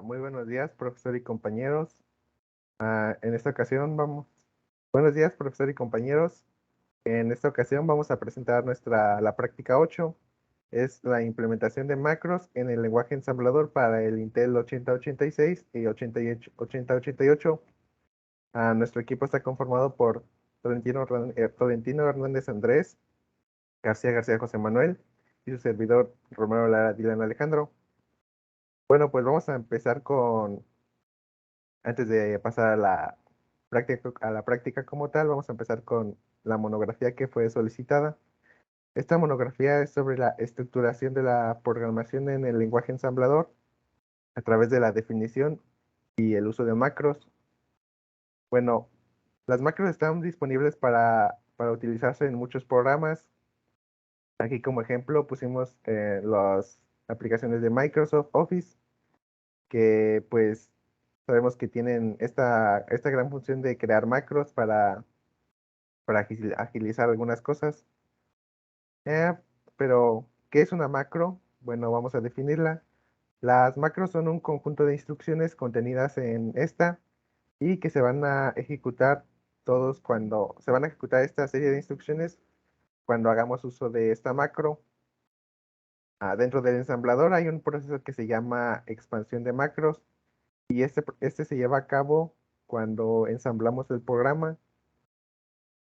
Muy buenos días, profesor y compañeros. En esta ocasión buenos días, profesor y compañeros. En esta ocasión vamos a presentar la práctica 8. Es la implementación de macros en el lenguaje ensamblador para el Intel 8086 y 8088. Nuestro equipo está conformado por Tolentino Hernández Andrés, García García José Manuel y su servidor Romero Lara Dylan Alejandro. Bueno, pues vamos a empezar antes de pasar a la práctica como tal, vamos a empezar con la monografía que fue solicitada. Esta monografía es sobre la estructuración de la programación en el lenguaje ensamblador a través de la definición y el uso de macros. Bueno, las macros están disponibles para utilizarse en muchos programas. Aquí como ejemplo pusimos las aplicaciones de Microsoft Office, que pues sabemos que tienen esta gran función de crear macros para agilizar algunas cosas. Eh, pero, ¿qué es una macro? Bueno, vamos a definirla. Las macros son un conjunto de instrucciones contenidas en esta y que se van a ejecutar se van a ejecutar esta serie de instrucciones cuando hagamos uso de esta macro. Dentro del ensamblador hay un proceso que se llama expansión de macros y este se lleva a cabo cuando ensamblamos el programa.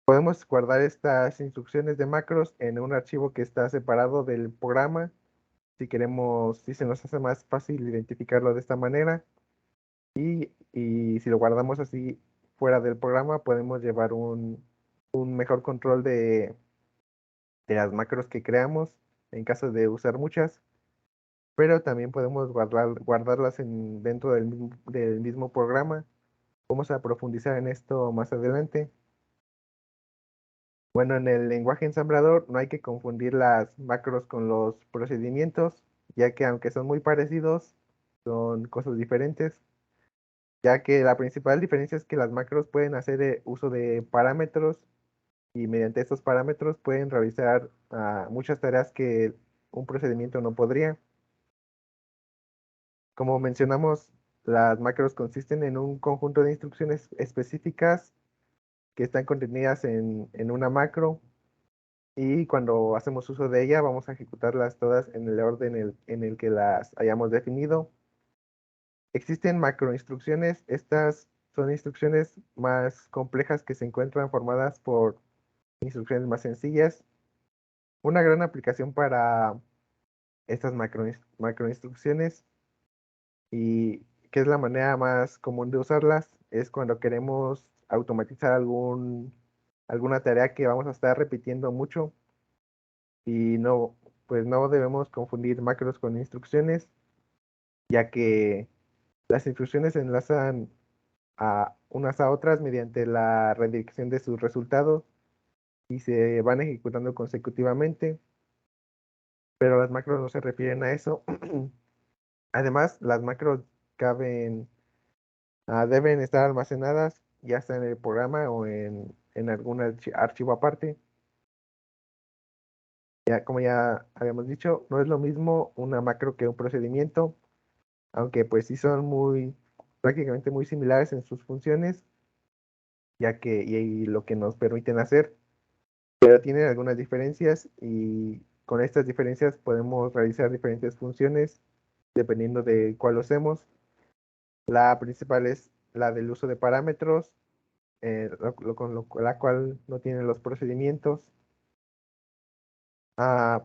Podemos guardar estas instrucciones de macros en un archivo que está separado del programa, si se nos hace más fácil identificarlo de esta manera. Y si lo guardamos así fuera del programa, podemos llevar un mejor control de las macros que creamos en caso de usar muchas, pero también podemos guardarlas dentro del mismo programa. Vamos a profundizar en esto más adelante. Bueno, en el lenguaje ensamblador no hay que confundir las macros con los procedimientos, ya que aunque son muy parecidos, son cosas diferentes, ya que la principal diferencia es que las macros pueden hacer uso de parámetros y mediante estos parámetros pueden realizar muchas tareas que un procedimiento no podría. Como mencionamos, las macros consisten en un conjunto de instrucciones específicas que están contenidas en una macro. Y cuando hacemos uso de ella, vamos a ejecutarlas todas en el orden en el que las hayamos definido. Existen macroinstrucciones. Estas son instrucciones más complejas que se encuentran formadas por instrucciones más sencillas. Una gran aplicación para estas macroinstrucciones y que es la manera más común de usarlas es cuando queremos automatizar alguna tarea que vamos a estar repitiendo mucho. Y no, pues no debemos confundir macros con instrucciones, ya que las instrucciones se enlazan a unas a otras mediante la redirección de sus resultados y se van ejecutando consecutivamente, pero las macros no se refieren a eso. Además, las macros caben, deben estar almacenadas ya sea en el programa o en algún archivo aparte. Ya, como ya habíamos dicho, no es lo mismo una macro que un procedimiento, aunque pues sí son prácticamente muy similares en sus funciones, ya que y lo que nos permiten hacer, pero tienen algunas diferencias y con estas diferencias podemos realizar diferentes funciones dependiendo de cuál usemos. La principal es la del uso de parámetros, la cual no tiene los procedimientos. Ah,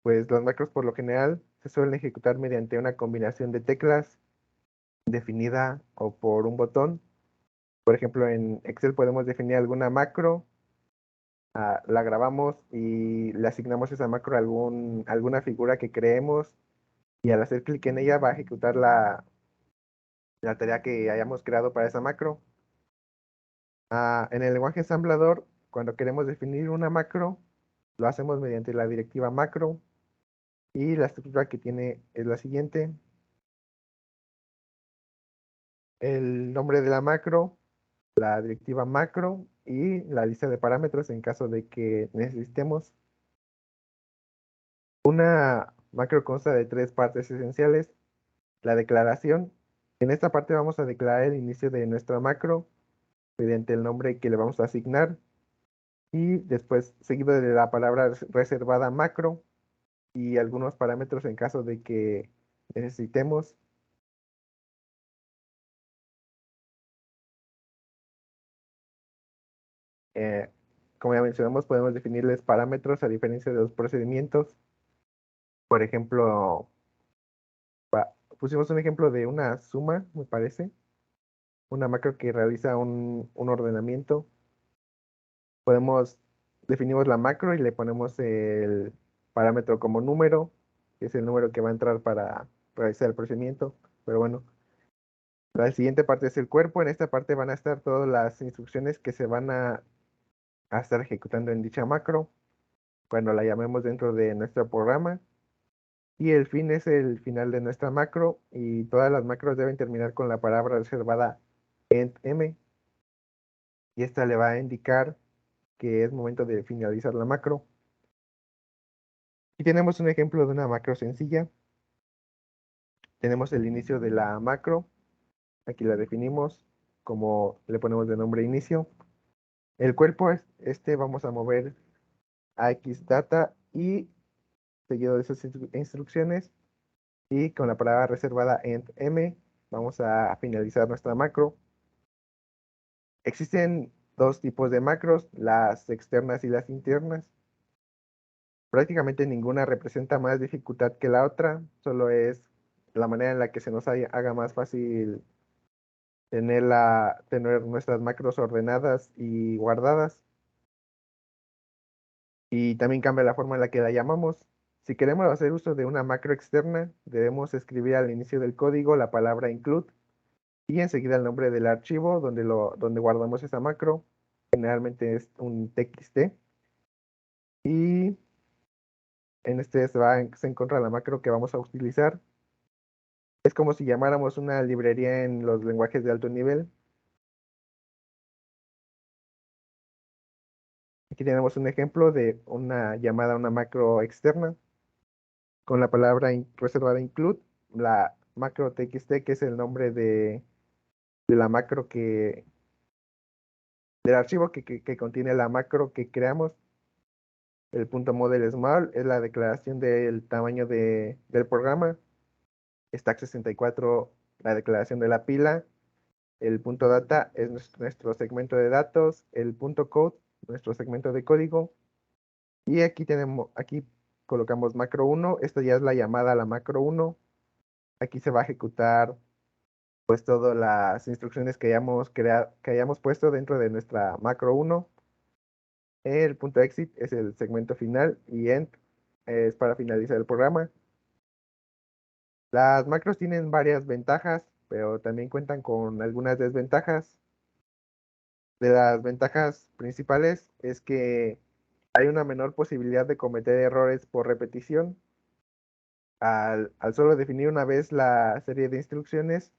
pues las macros por lo general se suelen ejecutar mediante una combinación de teclas definida o por un botón. Por ejemplo, en Excel podemos definir alguna macro, la grabamos y le asignamos esa macro a alguna figura que creemos y al hacer clic en ella va a ejecutar la tarea que hayamos creado para esa macro. En el lenguaje ensamblador, cuando queremos definir una macro, lo hacemos mediante la directiva macro y la estructura que tiene es la siguiente. El nombre de la macro, la directiva macro y la lista de parámetros en caso de que necesitemos. Una macro consta de tres partes esenciales. la declaración. En esta parte vamos a declarar el inicio de nuestra macro mediante el nombre que le vamos a asignar y después seguido de la palabra reservada macro y algunos parámetros en caso de que necesitemos. Eh, como ya mencionamos, podemos definirles parámetros a diferencia de los procedimientos. Por ejemplo, pusimos un ejemplo de una suma, me parece, una macro que realiza un ordenamiento. Podemos, definimos la macro y le ponemos el parámetro como número, que es el número que va a entrar para realizar el procedimiento. Pero bueno, la siguiente parte es el cuerpo. En esta parte van a estar todas las instrucciones que se van a estar ejecutando en dicha macro cuando la llamemos dentro de nuestro programa. Y el fin es el final de nuestra macro y todas las macros deben terminar con la palabra reservada end m y esta le va a indicar que es momento de finalizar la macro. Y tenemos un ejemplo de una macro sencilla. Tenemos el inicio de la macro. Aquí la definimos como le ponemos de nombre inicio. El cuerpo es este, vamos a mover a X data y seguido de esas instrucciones y con la palabra reservada end m vamos a finalizar nuestra macro. Existen dos tipos de macros, las externas y las internas. Prácticamente ninguna representa más dificultad que la otra, solo es la manera en la que se nos haga más fácil tener nuestras macros ordenadas y guardadas. Y también cambia la forma en la que la llamamos. Si queremos hacer uso de una macro externa, debemos escribir al inicio del código la palabra include y enseguida el nombre del archivo donde guardamos esa macro. Generalmente es un txt. Y en este se encuentra la macro que vamos a utilizar. Es como si llamáramos una librería en los lenguajes de alto nivel. Aquí tenemos un ejemplo de una llamada a una macro externa con la palabra reservada include, la macro txt, que es el nombre de la macro del archivo que contiene la macro que creamos. El punto model small es la declaración del tamaño del programa. Stack64, la declaración de la pila. El punto data es nuestro segmento de datos. El punto code, nuestro segmento de código. Y aquí colocamos macro 1. Esta ya es la llamada a la macro 1. Aquí se va a ejecutar pues todas las instrucciones que hayamos puesto dentro de nuestra macro 1. El punto exit es el segmento final y end es para finalizar el programa. Las macros tienen varias ventajas, pero también cuentan con algunas desventajas. De las ventajas principales es que hay una menor posibilidad de cometer errores por repetición. Al solo definir una vez la serie de instrucciones,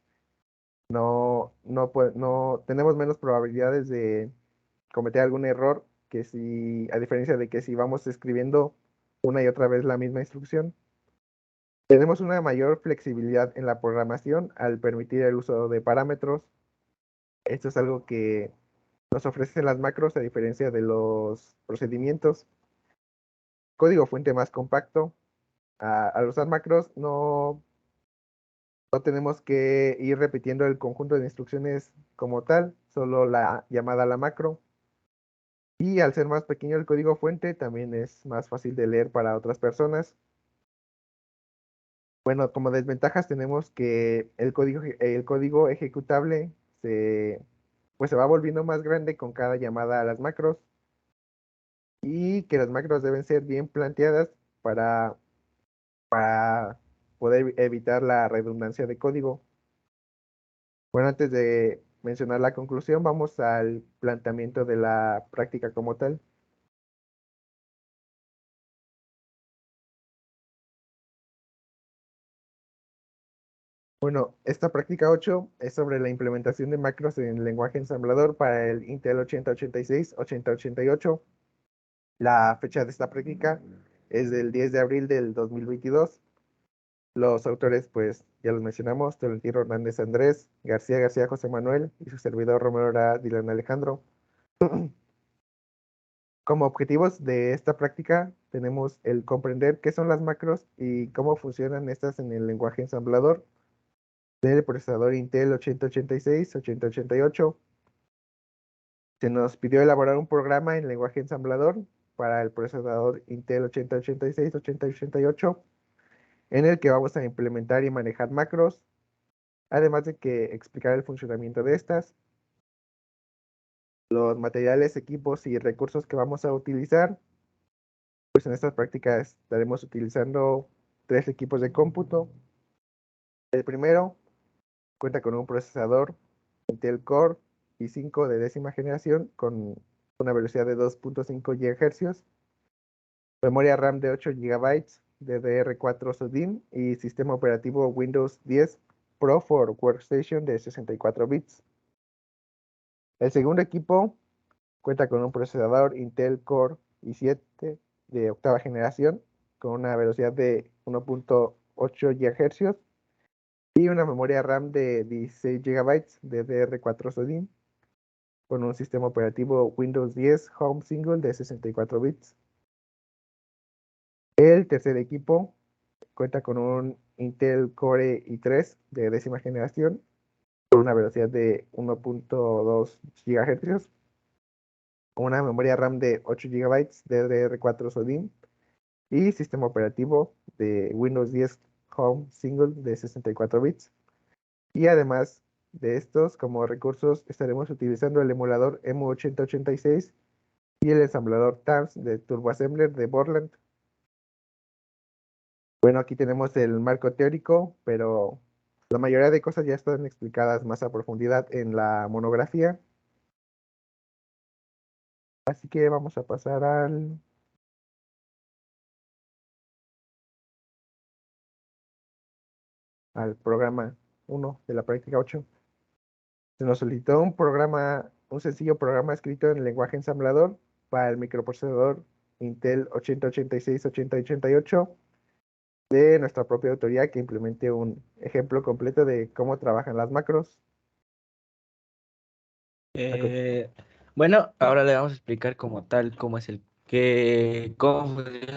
no tenemos menos probabilidades de cometer algún error que si, a diferencia de que si vamos escribiendo una y otra vez la misma instrucción. Tenemos una mayor flexibilidad en la programación al permitir el uso de parámetros. Esto es algo que nos ofrecen las macros a diferencia de los procedimientos. Código fuente más compacto. Al usar macros no tenemos que ir repitiendo el conjunto de instrucciones como tal, solo la llamada a la macro. Y al ser más pequeño el código fuente, también es más fácil de leer para otras personas. Bueno, como desventajas tenemos que el código ejecutable pues se va volviendo más grande con cada llamada a las macros y que las macros deben ser bien planteadas para, para poder evitar la redundancia de código. Bueno, antes de mencionar la conclusión, vamos al planteamiento de la práctica como tal. Bueno, esta práctica 8 es sobre la implementación de macros en el lenguaje ensamblador para el Intel 8086, 8088. La fecha de esta práctica es del 10 de abril del 2022. Los autores, pues ya los mencionamos, Tolentino Hernández Andrés, García García José Manuel y su servidor Romero Ara Dylan Alejandro. Como objetivos de esta práctica tenemos el comprender qué son las macros y cómo funcionan estas en el lenguaje ensamblador del procesador Intel 8086, 8088. Se nos pidió elaborar un programa en lenguaje ensamblador para el procesador Intel 8086, 8088, en el que vamos a implementar y manejar macros, además de que explicar el funcionamiento de estas, los materiales, equipos y recursos que vamos a utilizar. Pues en estas prácticas estaremos utilizando tres equipos de cómputo. El primero cuenta con un procesador Intel Core i5 de décima generación con una velocidad de 2.5 GHz, memoria RAM de 8 GB, DDR4 SODIMM y sistema operativo Windows 10 Pro for Workstation de 64 bits. El segundo equipo cuenta con un procesador Intel Core i7 de octava generación con una velocidad de 1.8 GHz y una memoria RAM de 16 GB DDR4 SODIMM con un sistema operativo Windows 10 Home Single de 64 bits. El tercer equipo cuenta con un Intel Core i3 de décima generación con una velocidad de 1.2 GHz, una memoria RAM de 8 GB DDR4 SODIMM y sistema operativo de Windows 10 Home Single de 64 bits. Y además de estos, como recursos, estaremos utilizando el emulador EMU8086 y el ensamblador TAMS de TurboAssembler de Borland. Bueno, aquí tenemos el marco teórico, pero la mayoría de cosas ya están explicadas más a profundidad en la monografía. Así que vamos a pasar al programa 1 de la práctica 8. Se nos solicitó un sencillo programa escrito en lenguaje ensamblador para el microprocesador Intel 8086, 8088 de nuestra propia autoría que implemente un ejemplo completo de cómo trabajan las macros. A con- Eh, bueno, ahora le vamos a explicar como tal cómo funciona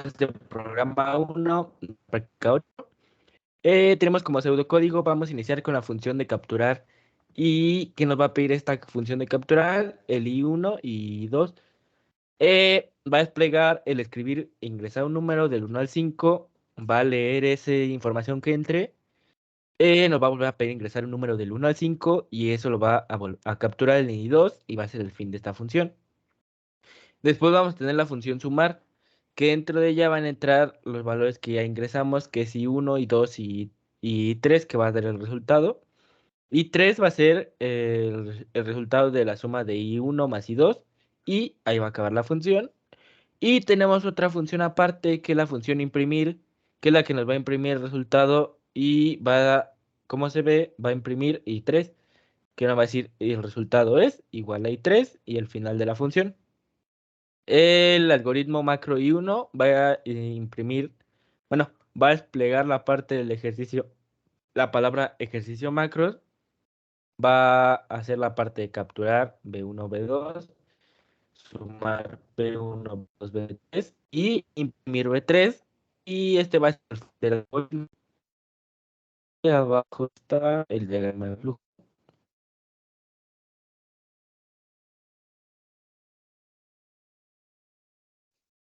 este programa 1, práctica 8. Tenemos como pseudocódigo, vamos a iniciar con la función de capturar y que nos va a pedir esta función de capturar, el i1 y 2. Va a desplegar el escribir, ingresar un número del 1 al 5, va a leer esa información que entre. Nos va a volver a pedir ingresar un número del 1 al 5 y eso lo va a capturar el i2 y va a ser el fin de esta función. Después vamos a tener la función sumar, que dentro de ella van a entrar los valores que ya ingresamos, que es i1, i2 y 3, que va a dar el resultado. Y 3 va a ser el resultado de la suma de i1 más i2 y ahí va a acabar la función. Y tenemos otra función aparte que es la función imprimir, que es la que nos va a imprimir el resultado y como se ve, va a imprimir i3, que nos va a decir el resultado es igual a i3 y el final de la función. El algoritmo macro i1 va a imprimir, bueno, va a desplegar la parte del ejercicio, la palabra ejercicio macros, va a hacer la parte de capturar b1, b2, sumar B1 más B3 y imprimir B3 y este va a ser el algoritmo. Y abajo está el diagrama de flujo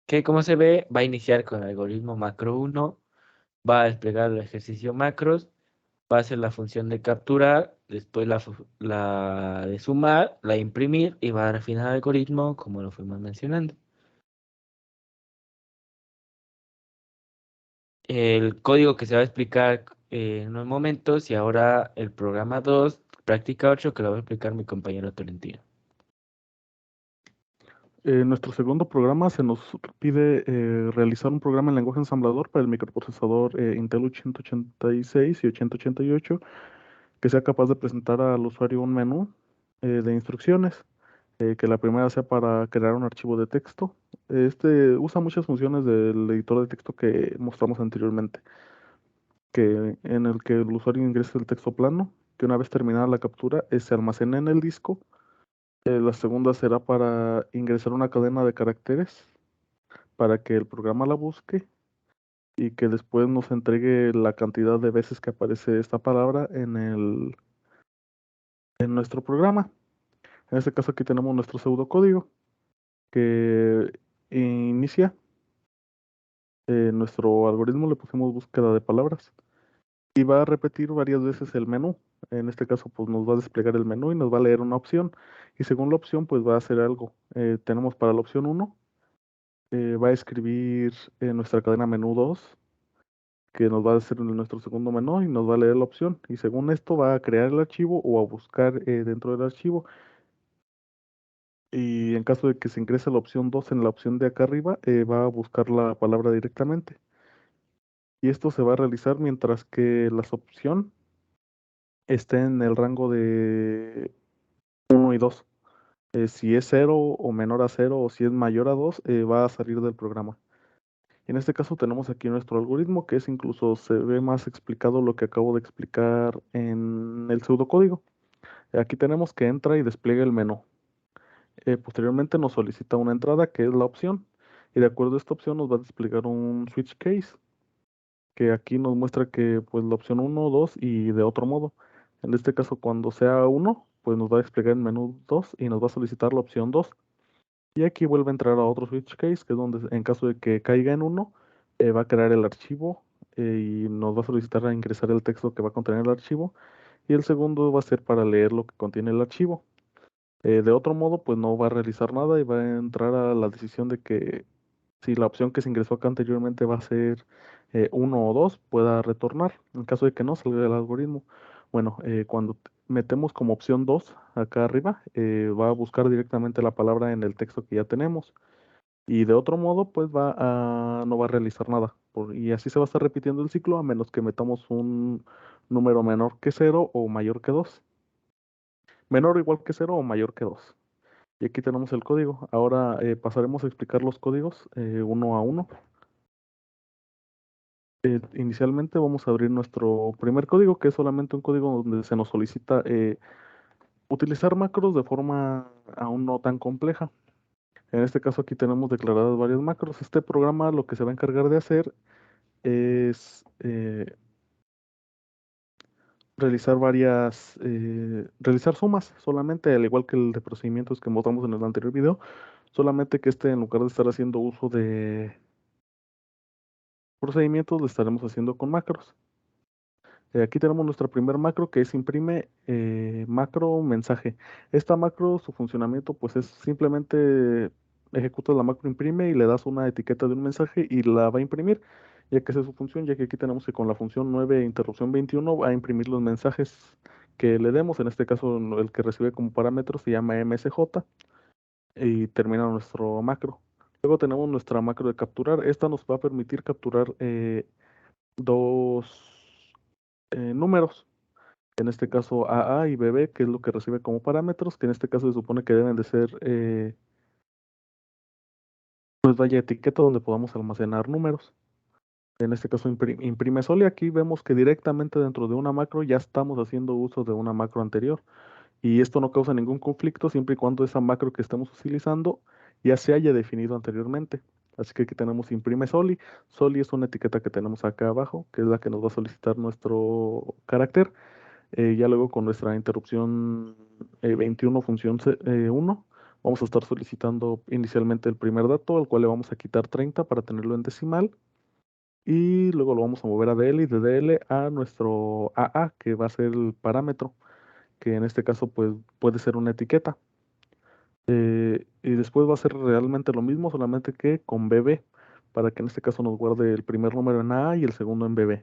que como se ve va a iniciar con el algoritmo macro 1, va a desplegar el ejercicio macros, va a hacer la función de capturar, después la de sumar, la de imprimir y va a dar fin al algoritmo como lo fuimos mencionando. El código que se va a explicar en unos momentos y ahora el programa 2, práctica 8, que lo va a explicar mi compañero Tolentino. En nuestro segundo programa se nos pide realizar un programa en lenguaje ensamblador para el microprocesador Intel 8086 y 8088 que sea capaz de presentar al usuario un menú de instrucciones, que la primera sea para crear un archivo de texto. Este usa muchas funciones del editor de texto que mostramos anteriormente. en el que el usuario ingresa el texto plano, que una vez terminada la captura, se almacena en el disco. La segunda será para ingresar una cadena de caracteres para que el programa la busque y que después nos entregue la cantidad de veces que aparece esta palabra en nuestro programa. En este caso aquí tenemos nuestro pseudocódigo que inicia nuestro algoritmo, le pusimos búsqueda de palabras y va a repetir varias veces el menú. En este caso pues nos va a desplegar el menú y nos va a leer una opción y según la opción pues va a hacer algo. Tenemos para la opción 1, va a escribir nuestra cadena menú 2 que nos va a hacer nuestro segundo menú y nos va a leer la opción. Y según esto va a crear el archivo o a buscar dentro del archivo. Y en caso de que se ingrese la opción 2 en la opción de acá arriba, va a buscar la palabra directamente. Y esto se va a realizar mientras que la opción esté en el rango de 1 y 2. Si es 0 o menor a 0 o si es mayor a 2, va a salir del programa. En este caso tenemos aquí nuestro algoritmo, que es incluso se ve más explicado lo que acabo de explicar en el pseudocódigo. Aquí tenemos que entra y despliega el menú. Posteriormente nos solicita una entrada que es la opción. Y de acuerdo a esta opción nos va a desplegar un switch case, que aquí nos muestra que pues la opción 1, 2 y de otro modo. En este caso cuando sea 1, pues nos va a desplegar el menú 2 y nos va a solicitar la opción 2. Y aquí vuelve a entrar a otro switch case, que es donde en caso de que caiga en 1, va a crear el archivo y nos va a solicitar a ingresar el texto que va a contener el archivo. Y el segundo va a ser para leer lo que contiene el archivo. De otro modo, pues no va a realizar nada y va a entrar a la decisión de que si la opción que se ingresó acá anteriormente va a ser 1 o 2, pueda retornar. En caso de que no, salga del algoritmo. Bueno, cuando metemos como opción 2 acá arriba, va a buscar directamente la palabra en el texto que ya tenemos. Y de otro modo, pues no va a realizar nada. Y así se va a estar repitiendo el ciclo a menos que metamos un número menor que 0 o mayor que 2. Menor o igual que 0 o mayor que 2. Y aquí tenemos el código. Ahora pasaremos a explicar los códigos uno a uno. Inicialmente vamos a abrir nuestro primer código, que es solamente un código donde se nos solicita utilizar macros de forma aún no tan compleja. En este caso aquí tenemos declaradas varias macros. Este programa lo que se va a encargar de hacer es realizar sumas solamente, al igual que el de procedimientos que mostramos en el anterior video, solamente que este en lugar de estar haciendo uso de procedimientos lo estaremos haciendo con macros. Aquí tenemos nuestra primer macro que es imprime macro mensaje. Esta macro, su funcionamiento pues es simplemente ejecutas la macro imprime y le das una etiqueta de un mensaje y la va a imprimir, ya que esa es su función, ya que aquí tenemos que con la función 9 interrupción 21 va a imprimir los mensajes que le demos. En este caso el que recibe como parámetro se llama MSJ y termina nuestro macro. Luego tenemos nuestra macro de capturar. Esta nos va a permitir capturar dos números, en este caso AA y BB, que es lo que recibe como parámetros, que en este caso se supone que deben de ser, pues vaya etiqueta donde podamos almacenar números. En este caso imprime sol y aquí vemos que directamente dentro de una macro ya estamos haciendo uso de una macro anterior. Y esto no causa ningún conflicto siempre y cuando esa macro que estamos utilizando ya se haya definido anteriormente. Así que aquí tenemos imprime soli. Soli es una etiqueta que tenemos acá abajo, que es la que nos va a solicitar nuestro carácter. Ya luego con nuestra interrupción 21 función 1, vamos a estar solicitando inicialmente el primer dato, al cual le vamos a quitar 30 para tenerlo en decimal. Y luego lo vamos a mover a DL y de DL a nuestro AA, que va a ser el parámetro, que en este caso pues, puede ser una etiqueta. Y después va a ser realmente lo mismo, solamente que con BB, para que en este caso nos guarde el primer número en AA y el segundo en BB.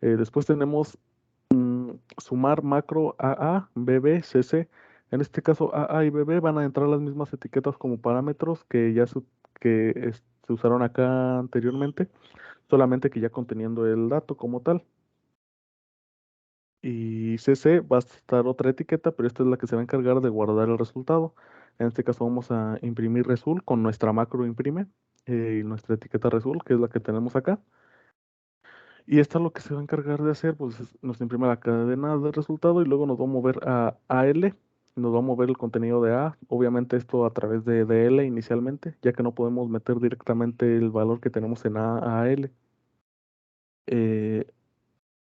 Después tenemos sumar macro AA, BB, CC. En este caso AA y BB van a entrar las mismas etiquetas como parámetros que ya se usaron acá anteriormente, solamente que ya conteniendo el dato como tal. Y CC va a estar otra etiqueta, pero esta es la que se va a encargar de guardar el resultado. En este caso vamos a imprimir result con nuestra macro imprime y nuestra etiqueta result, que es la que tenemos acá. Y esta lo que se va a encargar de hacer, pues nos imprime la cadena de resultado y luego nos va a mover a AL, nos va a mover el contenido de A, obviamente esto a través de DL inicialmente, ya que no podemos meter directamente el valor que tenemos en A a L.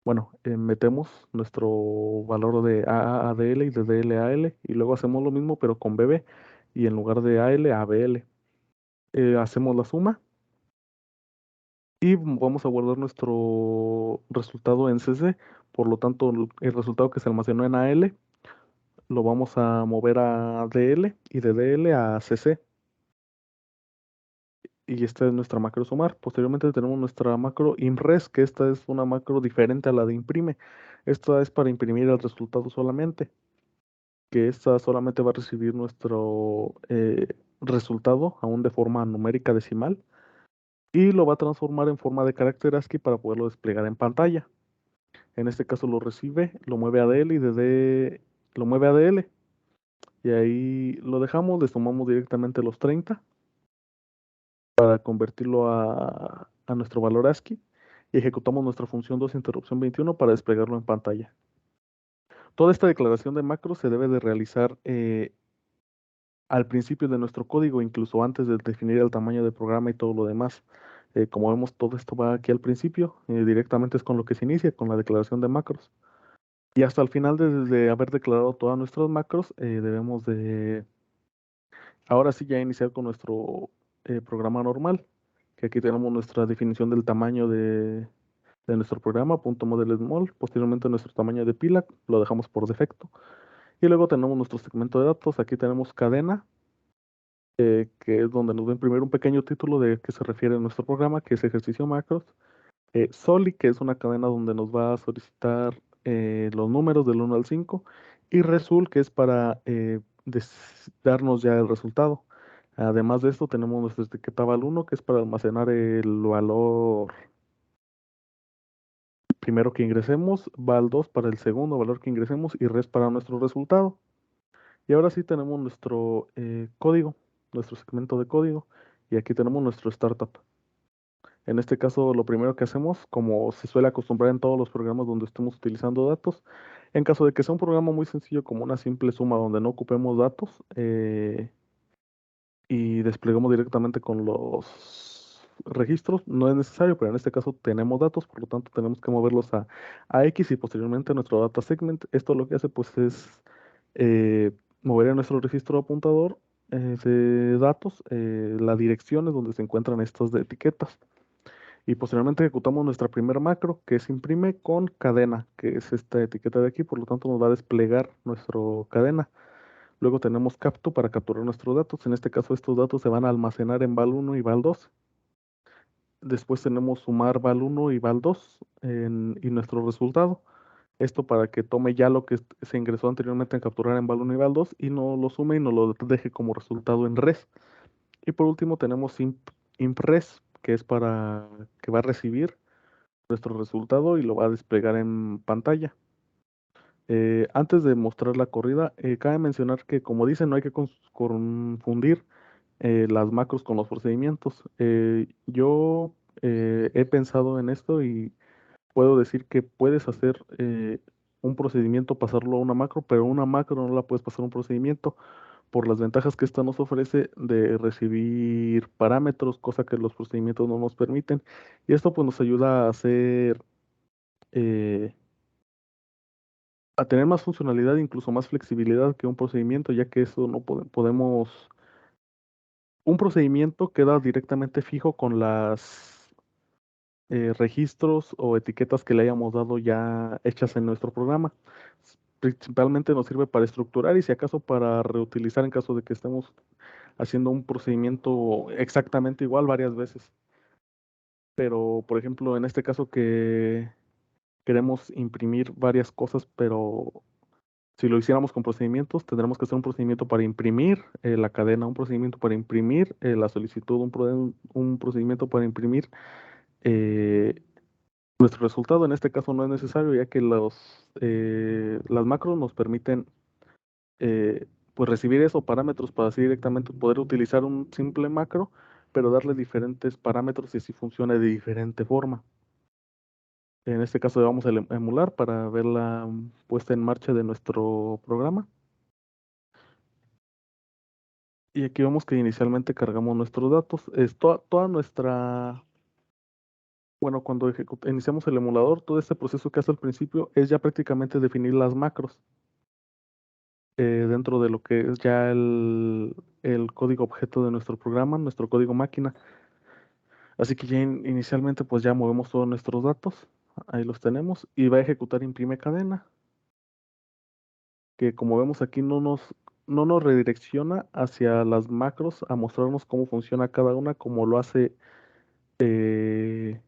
Bueno, metemos nuestro valor de AA a DL y de DL a L y luego hacemos lo mismo pero con BB y en lugar de AL a BL. Hacemos la suma y vamos a guardar nuestro resultado en CC. Por lo tanto, el resultado que se almacenó en AL lo vamos a mover a DL y de DL a CC. Y esta es nuestra macro sumar. Posteriormente tenemos nuestra macro imres, que esta es una macro diferente a la de imprime. Esta es para imprimir el resultado solamente, que esta solamente va a recibir nuestro resultado aún de forma numérica decimal y lo va a transformar en forma de carácter ASCII para poderlo desplegar en pantalla. En este caso lo recibe, lo mueve a DL y lo mueve a DL. Y ahí lo dejamos, le sumamos directamente los 30 para convertirlo a nuestro valor ASCII y ejecutamos nuestra función 2 interrupción 21 para desplegarlo en pantalla. Toda esta declaración de macro se debe de realizar al principio de nuestro código, incluso antes de definir el tamaño del programa y todo lo demás. Como vemos, todo esto va aquí al principio, directamente es con lo que se inicia, con la declaración de macros. Y hasta el final de haber declarado todas nuestras macros, debemos de, ahora sí ya iniciar con nuestro programa normal, que aquí tenemos nuestra definición del tamaño de nuestro programa, punto model small, posteriormente nuestro tamaño de pila, lo dejamos por defecto. Y luego tenemos nuestro segmento de datos, aquí tenemos cadena, que es donde nos va a imprimir un pequeño título de qué se refiere a nuestro programa, que es ejercicio macros. Soli, que es una cadena donde nos va a solicitar los números del 1 al 5. Y Result, que es para darnos ya el resultado. Además de esto, tenemos nuestra etiqueta val1, que es para almacenar el valor primero que ingresemos, val2 para el segundo valor que ingresemos y res para nuestro resultado. Y ahora sí tenemos nuestro código, nuestro segmento de código, y aquí tenemos nuestro startup. En este caso, lo primero que hacemos, como se suele acostumbrar en todos los programas donde estemos utilizando datos, en caso de que sea un programa muy sencillo como una simple suma donde no ocupemos datos y desplegamos directamente con los registros, no es necesario, pero en este caso tenemos datos, por lo tanto tenemos que moverlos a X y posteriormente a nuestro data segment. Esto lo que hace pues es eh, mover en nuestro registro apuntador de datos las direcciones donde se encuentran estas de etiquetas. Y posteriormente ejecutamos nuestra primera macro, que es imprime con cadena, que es esta etiqueta de aquí, por lo tanto nos va a desplegar nuestra cadena. Luego tenemos capto para capturar nuestros datos. En este caso estos datos se van a almacenar en val1 y val2. Después tenemos sumar val1 y val2 y nuestro resultado. Esto para que tome ya lo que se ingresó anteriormente en capturar en val1 y val2 y no lo sume y nos lo deje como resultado en res. Y por último tenemos impres, que es para que va a recibir nuestro resultado y lo va a desplegar en pantalla. Antes de mostrar la corrida, cabe mencionar que, como dicen, no hay que confundir las macros con los procedimientos. Yo he pensado en esto y puedo decir que puedes hacer un procedimiento, pasarlo a una macro, pero una macro no la puedes pasar a un procedimiento por las ventajas que esta nos ofrece de recibir parámetros, cosa que los procedimientos no nos permiten. Y esto pues nos ayuda eh, a tener más funcionalidad, incluso más flexibilidad que un procedimiento, ya que eso no podemos, un procedimiento queda directamente fijo con las registros o etiquetas que le hayamos dado ya hechas en nuestro programa. Principalmente nos sirve para estructurar y si acaso para reutilizar en caso de que estemos haciendo un procedimiento exactamente igual varias veces. Pero, por ejemplo, en este caso que queremos imprimir varias cosas, pero si lo hiciéramos con procedimientos, tendremos que hacer un procedimiento para imprimir la cadena, un procedimiento para imprimir la solicitud, un procedimiento para imprimir eh, nuestro resultado. En este caso no es necesario, ya que las macros nos permiten pues recibir esos parámetros para así directamente poder utilizar un simple macro, pero darle diferentes parámetros y así funciona de diferente forma. En este caso vamos a emular para ver la puesta en marcha de nuestro programa. Y aquí vemos que inicialmente cargamos nuestros datos. Es toda nuestra, bueno, cuando iniciamos el emulador, todo este proceso que hace al principio es ya prácticamente definir las macros dentro de lo que es ya el código objeto de nuestro programa, nuestro código máquina. Así que ya inicialmente pues ya movemos todos nuestros datos, ahí los tenemos, y va a ejecutar imprime cadena, que como vemos aquí no nos redirecciona hacia las macros a mostrarnos cómo funciona cada una, eh,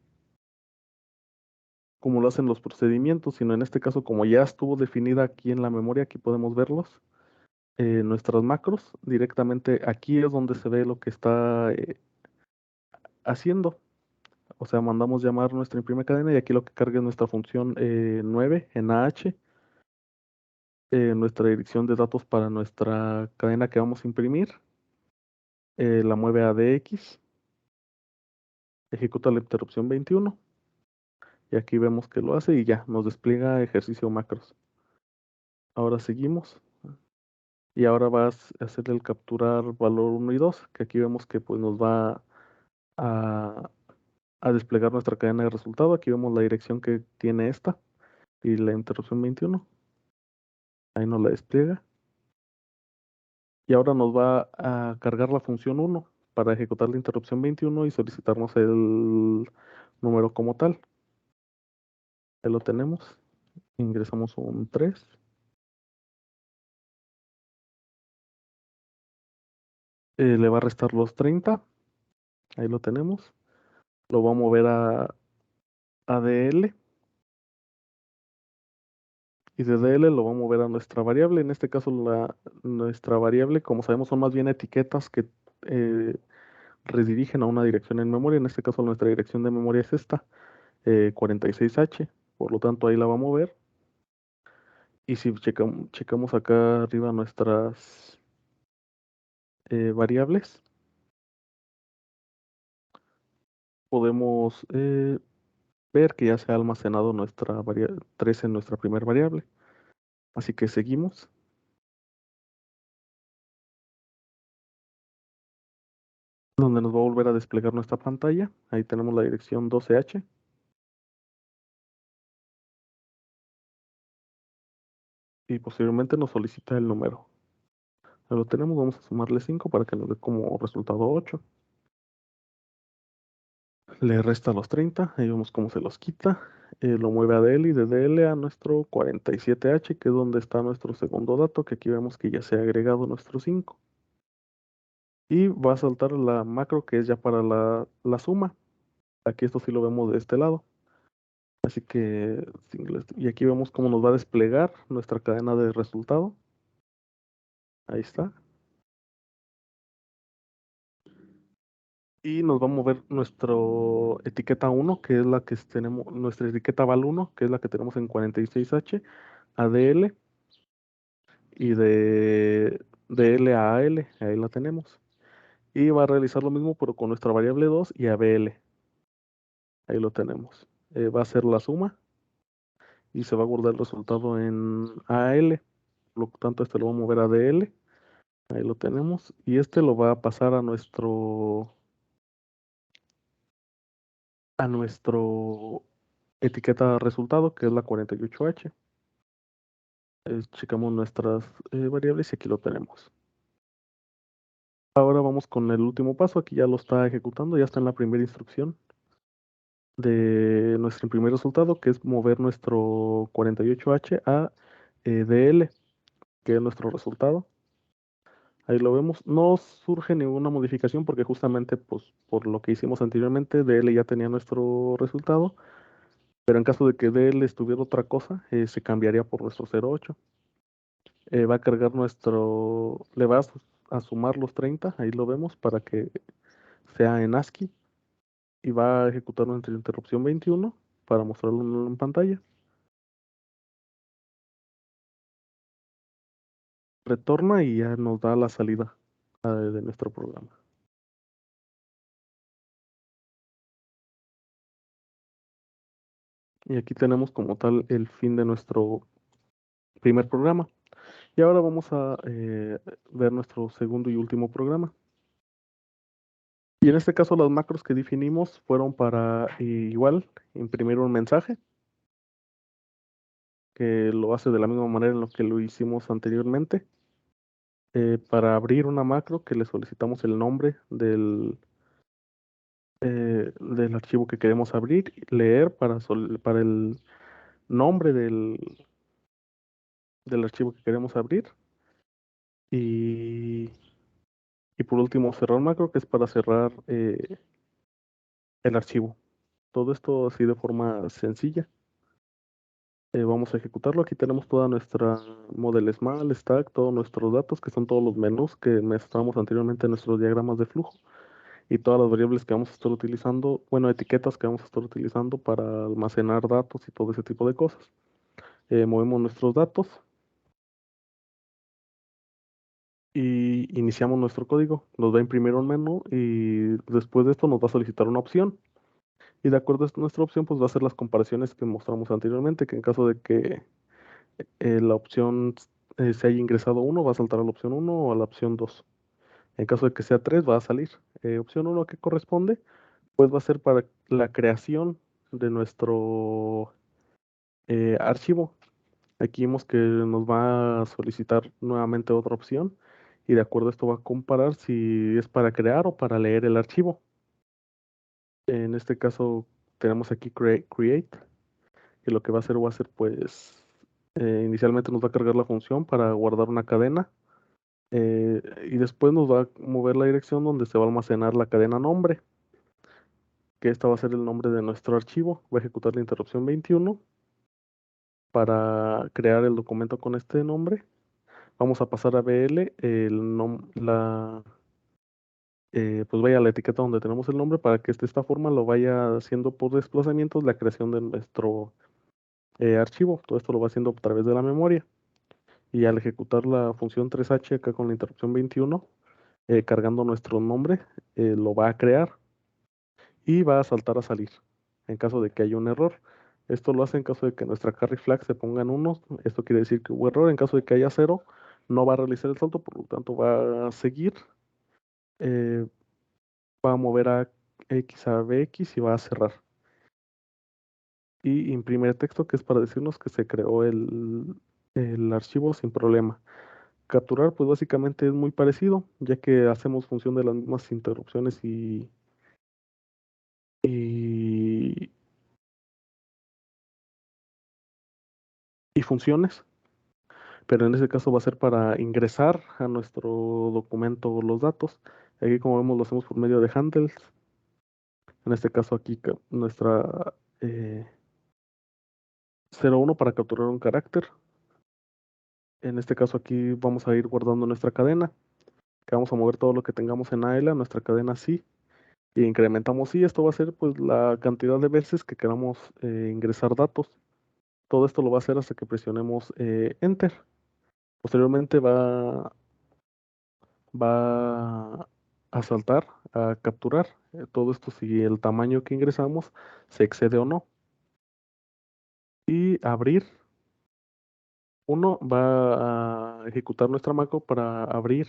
como lo hacen los procedimientos, sino en este caso como ya estuvo definida aquí en la memoria, aquí podemos verlos, nuestras macros, directamente aquí es donde se ve lo que está haciendo. O sea, mandamos llamar nuestra imprime cadena y aquí lo que carga es nuestra función 9 en AH, nuestra dirección de datos para nuestra cadena que vamos a imprimir, la mueve a DX, ejecuta la interrupción 21 y aquí vemos que lo hace y ya nos despliega ejercicio macros. Ahora seguimos y ahora vas a hacer el capturar valor 1 y 2, que aquí vemos que pues nos va a, a desplegar nuestra cadena de resultado. Aquí vemos la dirección que tiene esta y la interrupción 21. Ahí nos la despliega. Y ahora nos va a cargar la función 1 para ejecutar la interrupción 21 y solicitarnos el número como tal. Ahí lo tenemos. Ingresamos un 3. Le va a restar los 30. Ahí lo tenemos. Lo va a mover a ADL. Y de DL lo va a mover a nuestra variable. En este caso, nuestra variable, como sabemos, son más bien etiquetas que eh, redirigen a una dirección en memoria. En este caso, nuestra dirección de memoria es esta, 46H. Por lo tanto, ahí la va a mover. Y si checamos acá arriba nuestras variables, podemos ver que ya se ha almacenado nuestra 3 en nuestra primera variable. Así que seguimos. Donde nos va a volver a desplegar nuestra pantalla. Ahí tenemos la dirección 12H. Y posteriormente nos solicita el número. Ya lo tenemos, vamos a sumarle 5 para que nos dé como resultado 8. Le resta los 30, ahí vemos cómo se los quita. Lo mueve a DL y de DL a nuestro 47H, que es donde está nuestro segundo dato, que aquí vemos que ya se ha agregado nuestro 5. Y va a saltar la macro que es ya para la suma. Aquí esto sí lo vemos de este lado. Así que, y aquí vemos cómo nos va a desplegar nuestra cadena de resultado. Ahí está. Y nos va a mover nuestro etiqueta 1, que es la que tenemos, nuestra etiqueta val 1, que es la que tenemos en 46H, a DL y de L a AL, ahí la tenemos. Y va a realizar lo mismo, pero con nuestra variable 2 y ABL, ahí lo tenemos. Va a hacer la suma y se va a guardar el resultado en AL, por lo tanto este lo va a mover a DL, ahí lo tenemos. Y este lo va a pasar a nuestro etiqueta resultado, que es la 48H. Checamos nuestras variables y aquí lo tenemos. Ahora vamos con el último paso, aquí ya lo está ejecutando, ya está en la primera instrucción de nuestro primer resultado, que es mover nuestro 48H a DL, que es nuestro resultado. Ahí lo vemos, no surge ninguna modificación porque justamente pues, por lo que hicimos anteriormente, DL ya tenía nuestro resultado, pero en caso de que DL estuviera otra cosa, se cambiaría por nuestro 08. Va a cargar le va a sumar los 30, ahí lo vemos, para que sea en ASCII, y va a ejecutar nuestra interrupción 21 para mostrarlo en pantalla. Retorna y ya nos da la salida de nuestro programa. Y aquí tenemos como tal el fin de nuestro primer programa. Y ahora vamos a ver nuestro segundo y último programa. Y en este caso las macros que definimos fueron para igual imprimir un mensaje, que lo hace de la misma manera en lo que lo hicimos anteriormente. Para abrir una macro que le solicitamos el nombre del archivo que queremos abrir, leer para el nombre del archivo que queremos abrir y, y por último cerrar macro, que es para cerrar el archivo. Todo esto así de forma sencilla. Vamos a ejecutarlo. Aquí tenemos toda nuestra model small, stack, todos nuestros datos, que son todos los menús que mostramos anteriormente en nuestros diagramas de flujo, y todas las variables que vamos a estar utilizando, bueno, etiquetas que vamos a estar utilizando para almacenar datos y todo ese tipo de cosas. Movemos nuestros datos y iniciamos nuestro código. Nos va a imprimir un menú y después de esto nos va a solicitar una opción. Y de acuerdo a nuestra opción, pues va a hacer las comparaciones que mostramos anteriormente, que en caso de que la opción se haya ingresado 1, va a saltar a la opción 1 o a la opción 2. En caso de que sea 3, va a salir. Opción 1 que corresponde, pues va a ser para la creación de nuestro archivo. Aquí vemos que nos va a solicitar nuevamente otra opción y de acuerdo a esto va a comparar si es para crear o para leer el archivo. En este caso tenemos aquí create, que lo que va a hacer pues inicialmente nos va a cargar la función para guardar una cadena y después nos va a mover la dirección donde se va a almacenar la cadena nombre, que esta va a ser el nombre de nuestro archivo. Va a ejecutar la interrupción 21 para crear el documento con este nombre. Vamos a pasar a BL pues vaya a la etiqueta donde tenemos el nombre para que de esta forma lo vaya haciendo por desplazamientos la creación de nuestro archivo. Todo esto lo va haciendo a través de la memoria. Y al ejecutar la función 3H acá con la interrupción 21, cargando nuestro nombre, lo va a crear y va a saltar a salir en caso de que haya un error. Esto lo hace en caso de que nuestra carry flag se ponga en 1. Esto quiere decir que hubo error. En caso de que haya 0, no va a realizar el salto, por lo tanto va a seguir. Va a mover a X a BX y va a cerrar. Y imprime el texto, que es para decirnos que se creó el archivo sin problema. Capturar, pues básicamente es muy parecido, ya que hacemos función de las mismas interrupciones y, y funciones, pero en este caso va a ser para ingresar a nuestro documento los datos. Aquí, como vemos, lo hacemos por medio de handles. En este caso aquí nuestra 01 para capturar un carácter. En este caso aquí vamos a ir guardando nuestra cadena, que vamos a mover todo lo que tengamos en AELA, nuestra cadena sí, y incrementamos sí. Esto va a ser pues la cantidad de veces que queramos ingresar datos. Todo esto lo va a hacer hasta que presionemos Enter. Posteriormente va a saltar a capturar todo esto si el tamaño que ingresamos se excede o no. Y abrir. Uno va a ejecutar nuestra macro para abrir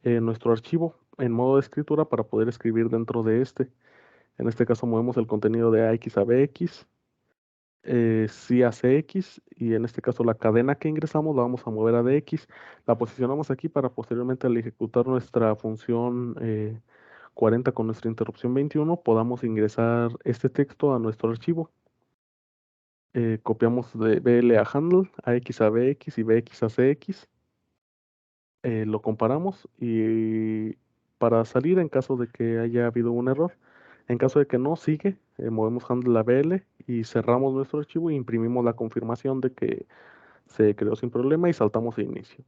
nuestro archivo en modo de escritura para poder escribir dentro de este. En este caso movemos el contenido de AX a BX, sí a CX, y en este caso la cadena que ingresamos la vamos a mover a DX. La posicionamos aquí para posteriormente al ejecutar nuestra función 40 con nuestra interrupción 21 podamos ingresar este texto a nuestro archivo. Copiamos de BL a handle, AX a BX y BX a CX. Lo comparamos y para salir en caso de que haya habido un error. En caso de que no sigue, movemos handle a BL y cerramos nuestro archivo e imprimimos la confirmación de que se creó sin problema y saltamos a inicio.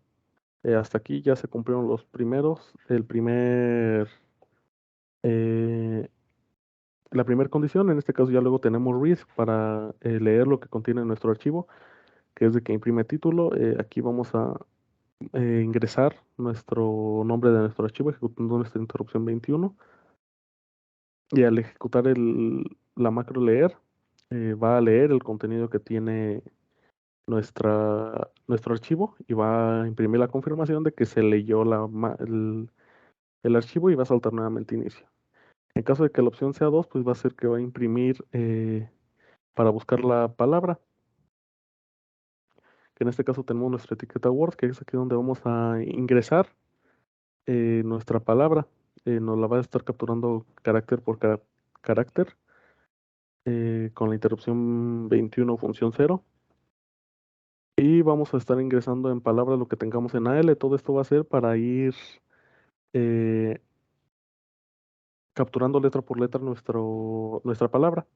Hasta aquí ya se cumplieron los primeros, eh, la primera condición. En este caso ya luego tenemos read para leer lo que contiene nuestro archivo, que es de que imprime título. Aquí vamos a ingresar nuestro nombre de nuestro archivo ejecutando nuestra interrupción 21 y al ejecutar la macro leer va a leer el contenido que tiene nuestro archivo y va a imprimir la confirmación de que se leyó el archivo y va a saltar nuevamente inicio. En caso de que la opción sea 2, pues va a ser que va a imprimir para buscar la palabra, que en este caso tenemos nuestra etiqueta Word, que es aquí donde vamos a ingresar nuestra palabra. Nos la va a estar capturando carácter por carácter con la interrupción 21 función 0. Y vamos a estar ingresando en palabras lo que tengamos en AL. Todo esto va a ser para ir eh, capturando letra por letra nuestra palabra.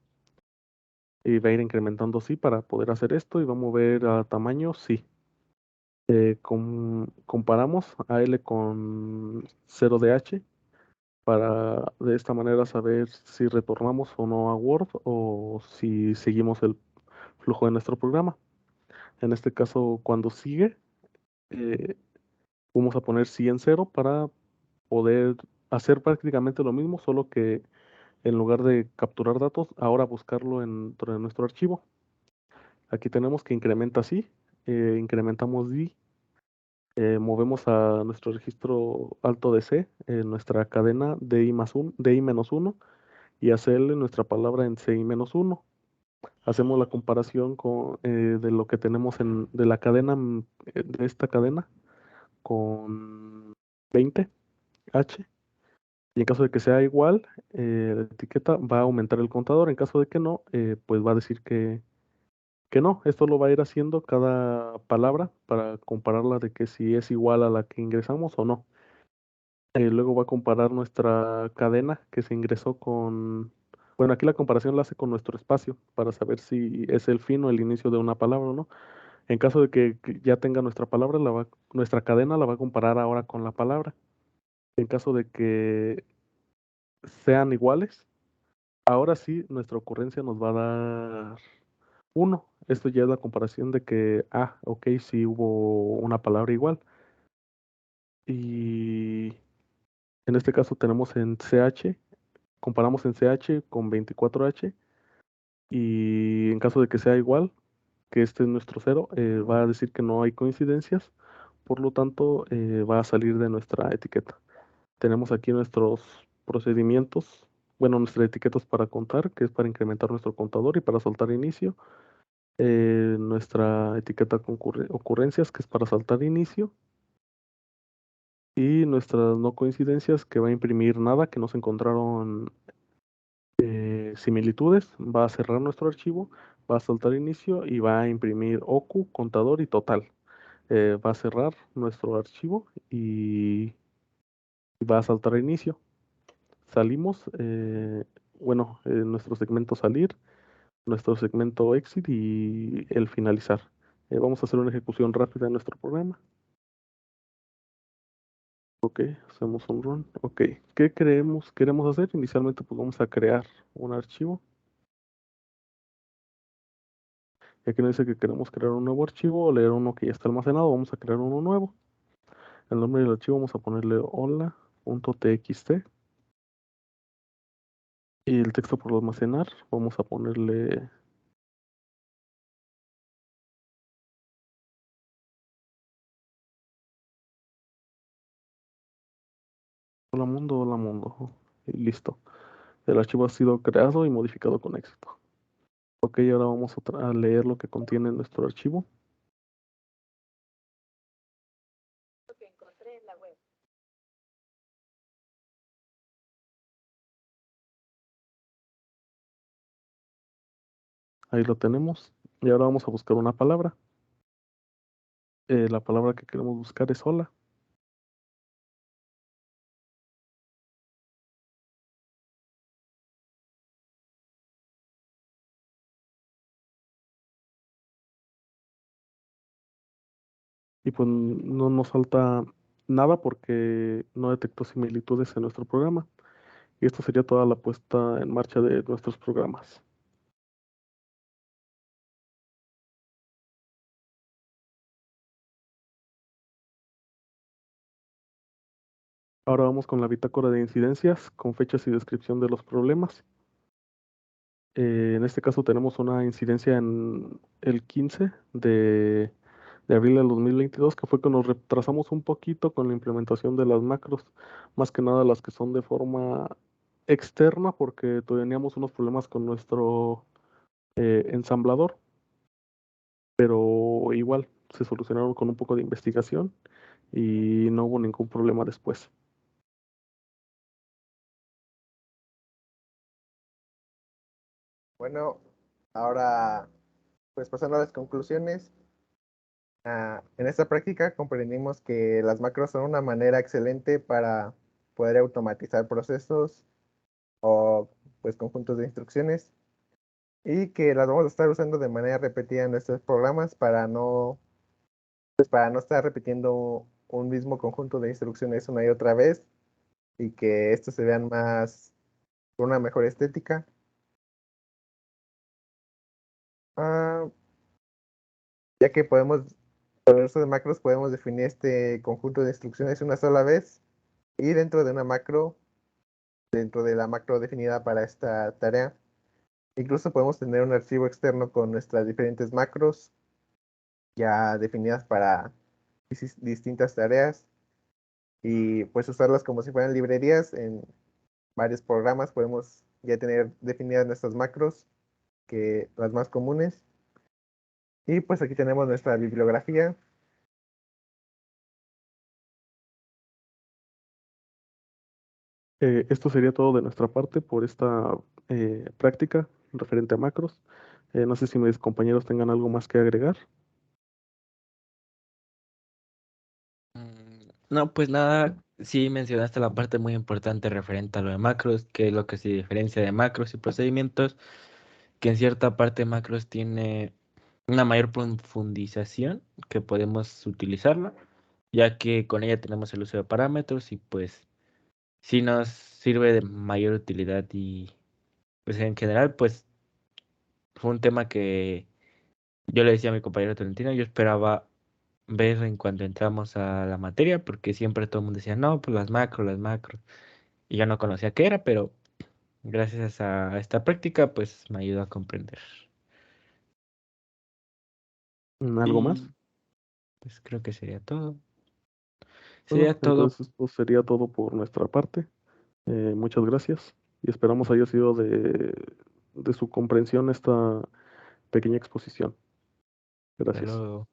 Y va a ir incrementando sí para poder hacer esto. Y va a mover a tamaño sí. Comparamos AL con 0DH para de esta manera saber si retornamos o no a Word o si seguimos el flujo de nuestro programa. En este caso, cuando sigue, eh, vamos a poner sí en 0 para poder hacer prácticamente lo mismo, solo que en lugar de capturar datos, ahora buscarlo dentro de nuestro archivo. Aquí tenemos que incrementa sí, incrementamos D, movemos a nuestro registro alto de C, nuestra cadena DI-1 y a CL nuestra palabra en CI-1. Hacemos la comparación de lo que tenemos de la cadena, de esta cadena con 20H. Y en caso de que sea igual, la etiqueta va a aumentar el contador. En caso de que no, pues va a decir que no. Esto lo va a ir haciendo cada palabra para compararla de que si es igual a la que ingresamos o no. Luego va a comparar nuestra cadena que se ingresó con... Bueno, aquí la comparación la hace con nuestro espacio para saber si es el fin o el inicio de una palabra o no. En caso de que ya tenga nuestra palabra, nuestra cadena la va a comparar ahora con la palabra. En caso de que sean iguales, ahora sí nuestra ocurrencia nos va a dar 1. Esto ya es la comparación de que, ok, sí hubo una palabra igual. Y en este caso tenemos en CH, comparamos en CH con 24H y en caso de que sea igual, que este es nuestro 0, va a decir que no hay coincidencias, por lo tanto va a salir de nuestra etiqueta. Tenemos aquí nuestros procedimientos, bueno, nuestras etiquetas para contar, que es para incrementar nuestro contador y para saltar inicio. Nuestra etiqueta con ocurrencias, que es para saltar inicio. Y nuestras no coincidencias, que va a imprimir nada, que no se encontraron similitudes. Va a cerrar nuestro archivo, va a saltar inicio y va a imprimir OCU, contador y total. Va a cerrar nuestro archivo y va a saltar inicio. Salimos, bueno, nuestro segmento salir, nuestro segmento exit y el finalizar. Vamos a hacer una ejecución rápida de nuestro programa. Ok, hacemos un run. Ok, ¿qué queremos hacer? Inicialmente pues vamos a crear un archivo. Y aquí nos dice que queremos crear un nuevo archivo o leer uno que ya está almacenado. Vamos a crear uno nuevo. El nombre del archivo vamos a ponerle hola.txt. Y el texto por almacenar vamos a ponerle hola mundo, hola mundo. Y listo. El archivo ha sido creado y modificado con éxito. Ok, ahora vamos a leer lo que contiene nuestro archivo. Ahí lo tenemos. Y ahora vamos a buscar una palabra. La palabra que queremos buscar es hola. Y pues no nos falta nada porque no detectó similitudes en nuestro programa. Y esto sería toda la puesta en marcha de nuestros programas. Ahora vamos con la bitácora de incidencias, con fechas y descripción de los problemas. En este caso tenemos una incidencia en el 15 de abril del 2022, que fue que nos retrasamos un poquito con la implementación de las macros, más que nada las que son de forma externa, porque teníamos unos problemas con nuestro ensamblador, pero igual se solucionaron con un poco de investigación y no hubo ningún problema después. Bueno, ahora, pues pasando a las conclusiones, en esta práctica comprendimos que las macros son una manera excelente para poder automatizar procesos o pues conjuntos de instrucciones y que las vamos a estar usando de manera repetida en nuestros programas para no estar repitiendo un mismo conjunto de instrucciones una y otra vez y que estos se vean más con una mejor estética. Ah, ya que con el uso de macros podemos definir este conjunto de instrucciones una sola vez y dentro de una macro, dentro de la macro definida para esta tarea. Incluso podemos tener un archivo externo con nuestras diferentes macros ya definidas para distintas tareas y pues usarlas como si fueran librerías en varios programas. Podemos ya tener definidas nuestras macros, que las más comunes. Y pues aquí tenemos nuestra bibliografía. Esto sería todo de nuestra parte por esta práctica referente a macros. No sé si mis compañeros tengan algo más que agregar. No, pues nada, sí mencionaste la parte muy importante referente a lo de macros, que es lo que se diferencia de macros y procedimientos, que en cierta parte macros tiene una mayor profundización que podemos utilizarla, ya que con ella tenemos el uso de parámetros y pues sí nos sirve de mayor utilidad y pues en general pues fue un tema que yo le decía a mi compañero Tolentino, yo esperaba ver en cuanto entramos a la materia, porque siempre todo el mundo decía, no, pues las macros, y yo no conocía qué era, pero gracias a esta práctica pues me ayudó a comprender. ¿Algo más? Y pues creo que sería todo. Bueno, Sería todo. entonces esto sería todo por nuestra parte. Muchas gracias y esperamos haya sido de su comprensión esta pequeña exposición. Hasta Gracias. luego.